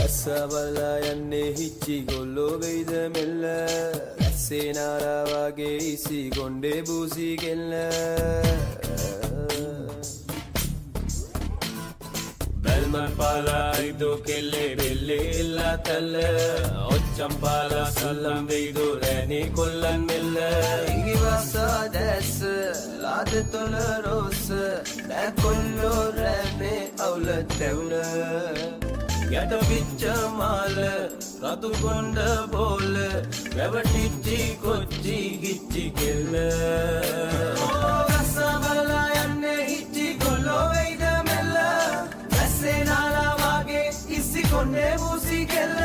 රසවලා යන්නේ හිච්චි ගොල්ලෝ වෙයිද මෙල්ල ඇස්සේ නාරා වගේ ඉසි ගොණ්ඩේ බූසි කෙල්ල බල්මන් පාලා ඉදෝ කෙල්ලේ බෙල්ලේ එල්ලා තල්ල ඔච්චම් පාලා සල්ලම් වෙයිදෝ රෑනේ කොල්ලන් මෙල්ල ඉගිවසා දැස්ස ලාද තොල රෝස නෑ කොල්ලෝ රෑනේ අවුල තැවුල යට පිච්ච මාල රතු කොණ්ඩ බෝල වැවටිච්චි කොච්චි ගිච්චි කෙල්ල රසවලා යන්නේ හිච්චි ගොල්ලෝ වෙයිද මෙල්ල ඇස්සේ නාලා වගේ ඉසි කොණ්ඩේ බූසි කෙල්ල